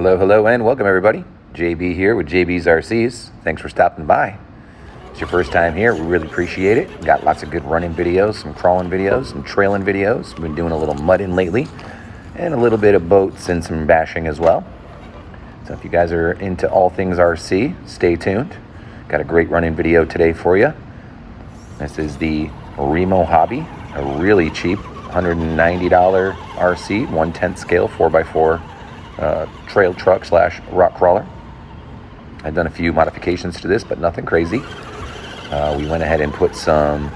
Hello, and welcome everybody. JB here with JB's RCs. Thanks for stopping by. It's your first time here. We really appreciate it. We've got lots of good running videos, some crawling videos, some trailing videos. We've been doing a little mudding lately, and a little bit of boats and some bashing as well. So if you guys are into all things RC, stay tuned. Got a great running video today for you. This is the Remo Hobby, a really cheap $190 RC, 1/10 scale, 4x4 trail truck / rock crawler. I've done a few modifications to this, but nothing crazy. We went ahead and put some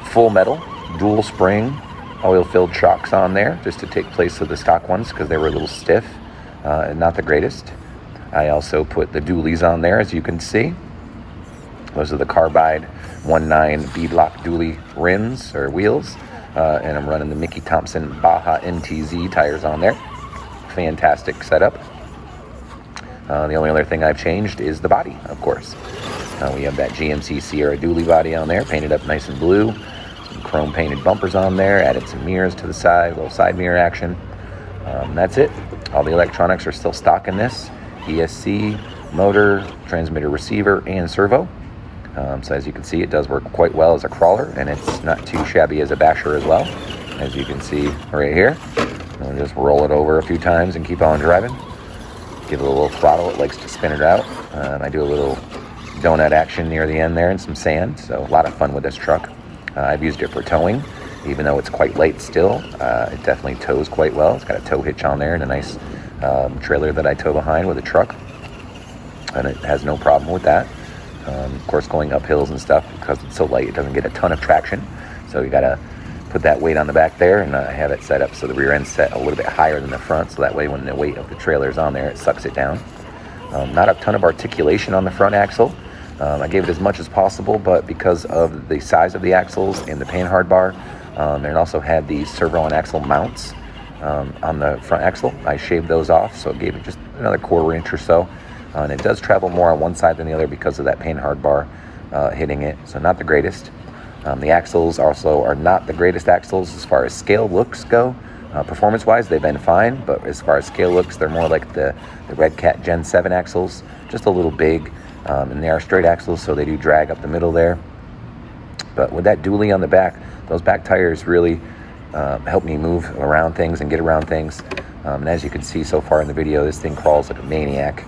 full metal, dual spring, oil-filled shocks on there just to take place of the stock ones because they were a little stiff and not the greatest. I also put the duallys on there, as you can see. Those are the carbide 1/9 beadlock dually rims or wheels, and I'm running the Mickey Thompson Baja MTZ tires on there. Fantastic setup. The only other thing I've changed is the body, of course. We have that GMC Sierra dually body on there, painted up nice and blue. Some chrome painted bumpers on there, added some mirrors to the side, a little side mirror action. That's it. All the electronics are still stock in this. ESC, motor, transmitter, receiver, and servo. So as you can see, it does work quite well as a crawler, and it's not too shabby as a basher as well, as you can see right here. We'll just roll it over a few times and keep on driving. Give it a little throttle, it likes to spin it out. I do a little donut action near the end there and some sand, so a lot of fun with this truck. I've used it for towing, even though it's quite light still. It definitely tows quite well. It's got a tow hitch on there and a nice trailer that I tow behind with a truck, and it has no problem with that. Of course, going up hills and stuff, because it's so light, it doesn't get a ton of traction, so you gotta put that weight on the back there, and I have it set up so the rear end's set a little bit higher than the front, so that way when the weight of the trailer is on there, it sucks it down. Not a ton of articulation on the front axle. I gave it as much as possible, but because of the size of the axles and the panhard bar, and it also had the servo and axle mounts on the front axle, I shaved those off, so it gave it just another 1/4 inch or so. And it does travel more on one side than the other because of that panhard bar hitting it, so not the greatest. The axles also are not the greatest axles as far as scale looks go. Performance-wise, they've been fine, but as far as scale looks, they're more like the Red Cat Gen 7 axles, just a little big, and they are straight axles, so they do drag up the middle there. But with that dually on the back, those back tires really help me move around things and get around things. And as you can see so far in the video, this thing crawls like a maniac.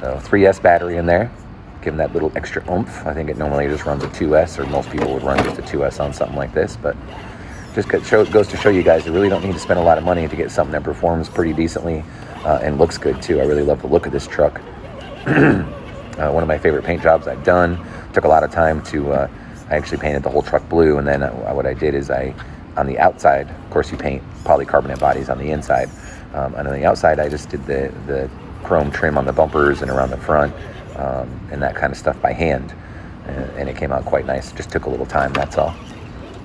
So 3S battery in there, give them that little extra oomph. I think it normally just runs a 2S, or most people would run just a 2S on something like this, but just goes to show you guys you really don't need to spend a lot of money to get something that performs pretty decently and looks good too. I really love the look of this truck. One of my favorite paint jobs I've done. Took a lot of time to, I actually painted the whole truck blue, and then what I did is on the outside, of course you paint polycarbonate bodies on the inside, and on the outside I just did the chrome trim on the bumpers and around the front, and that kind of stuff by hand, and it came out quite nice. It just took a little time, that's all.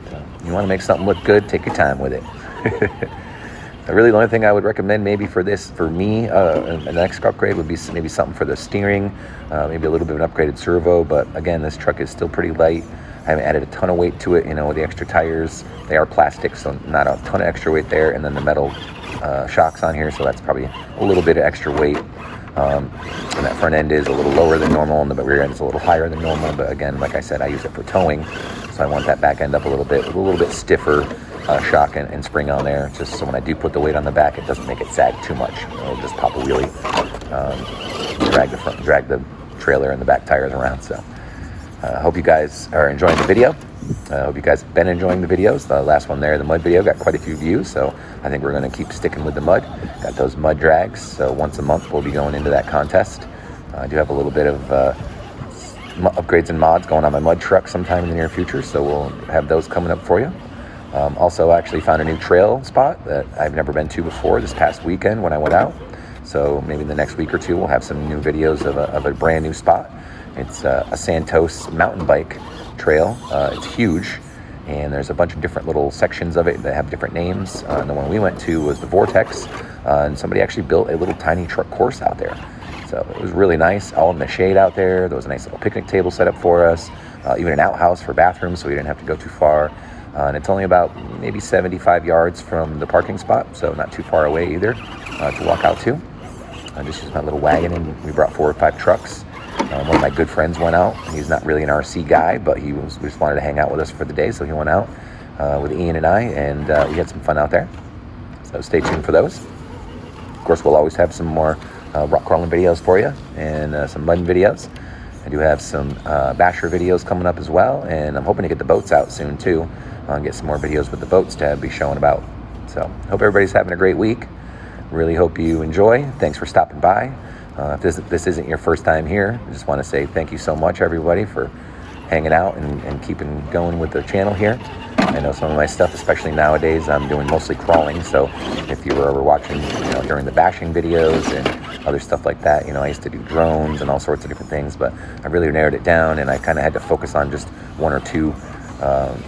So you want to make something look good, take your time with it. Really, the only thing I would recommend maybe for me, an next upgrade would be maybe something for the steering, maybe a little bit of an upgraded servo, but again, this truck is still pretty light. I haven't added a ton of weight to it, with the extra tires. They are plastic, so not a ton of extra weight there, and then the metal shocks on here, so that's probably a little bit of extra weight. And that front end is a little lower than normal, and the rear end is a little higher than normal, but again, like I said, I use it for towing, so I want that back end up a little bit stiffer shock and spring on there, just so when I do put the weight on the back, it doesn't make it sag too much. It'll just pop a wheelie, drag the trailer and the back tires around. So I hope you guys are enjoying the video. I hope you guys have been enjoying the videos. The last one there, the mud video, got quite a few views, so I think we're going to keep sticking with the mud. Got those mud drags, so once a month we'll be going into that contest. I do have a little bit of upgrades and mods going on my mud truck sometime in the near future, so we'll have those coming up for you. Also, I actually found a new trail spot that I've never been to before this past weekend when I went out. So maybe in the next week or two we'll have some new videos of a brand new spot. It's a Santos mountain bike trail. It's huge, and there's a bunch of different little sections of it that have different names. And the one we went to was the Vortex, and somebody actually built a little tiny truck course out there. So it was really nice, all in the shade out there. There was a nice little picnic table set up for us, even an outhouse for bathrooms, so we didn't have to go too far. And it's only about maybe 75 yards from the parking spot, so not too far away either to walk out to. I just used my little wagon, and we brought 4 or 5 trucks. One of my good friends went out. He's not really an RC guy, but we just wanted to hang out with us for the day, so he went out with Ian and I, and we had some fun out there. So stay tuned for those. Of course, we'll always have some more rock crawling videos for you, and some mud videos. I do have some basher videos coming up as well, and I'm hoping to get the boats out soon too, and get some more videos with the boats to be showing about. So hope everybody's having a great week. Really hope you enjoy. Thanks for stopping by. If this isn't your first time here, I just want to say thank you so much, everybody, for hanging out and keeping going with the channel here. I know some of my stuff, especially nowadays, I'm doing mostly crawling. So if you were ever watching, during the bashing videos and other stuff like that, I used to do drones and all sorts of different things, but I really narrowed it down, and I kind of had to focus on just 1 or 2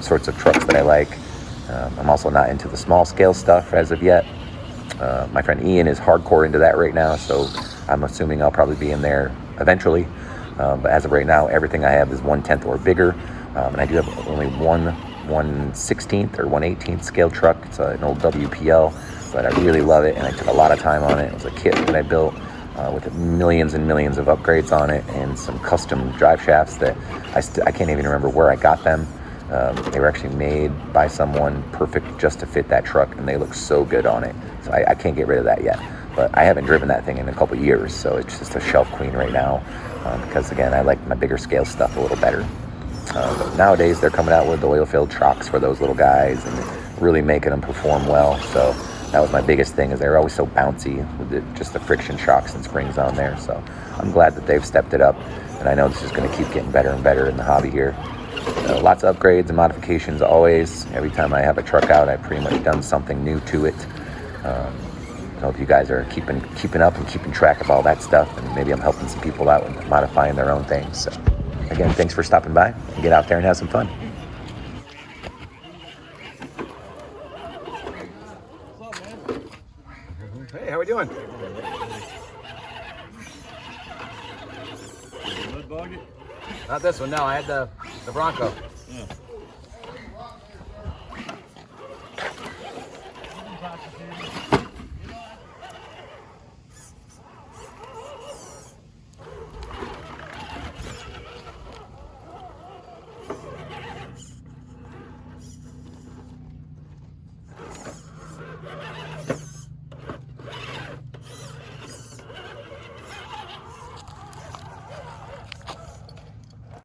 sorts of trucks that I like. I'm also not into the small scale stuff as of yet. My friend Ian is hardcore into that right now, so I'm assuming I'll probably be in there eventually. But as of right now, everything I have is 1/10 or bigger. And I do have only one 1/16 or 1/18 scale truck. It's an old WPL, but I really love it, and I took a lot of time on it. It was a kit that I built with millions and millions of upgrades on it, and some custom drive shafts that I can't even remember where I got them. They were actually made by someone perfect just to fit that truck, and they look so good on it. So I can't get rid of that yet. But I haven't driven that thing in a couple years, so it's just a shelf queen right now. Because again, I like my bigger scale stuff a little better. But nowadays, they're coming out with the oil-filled shocks for those little guys, and really making them perform well. So that was my biggest thing, is they're always so bouncy with just the friction shocks and springs on there. So I'm glad that they've stepped it up, and I know this is going to keep getting better and better in the hobby here. Lots of upgrades and modifications always. Every time I have a truck out, I've pretty much done something new to it. I hope you guys are keeping up and keeping track of all that stuff, and maybe I'm helping some people out with modifying their own things. So again, thanks for stopping by, and get out there and have some fun. Hey, how we doing? Not this one, no. I had the Bronco. Yeah.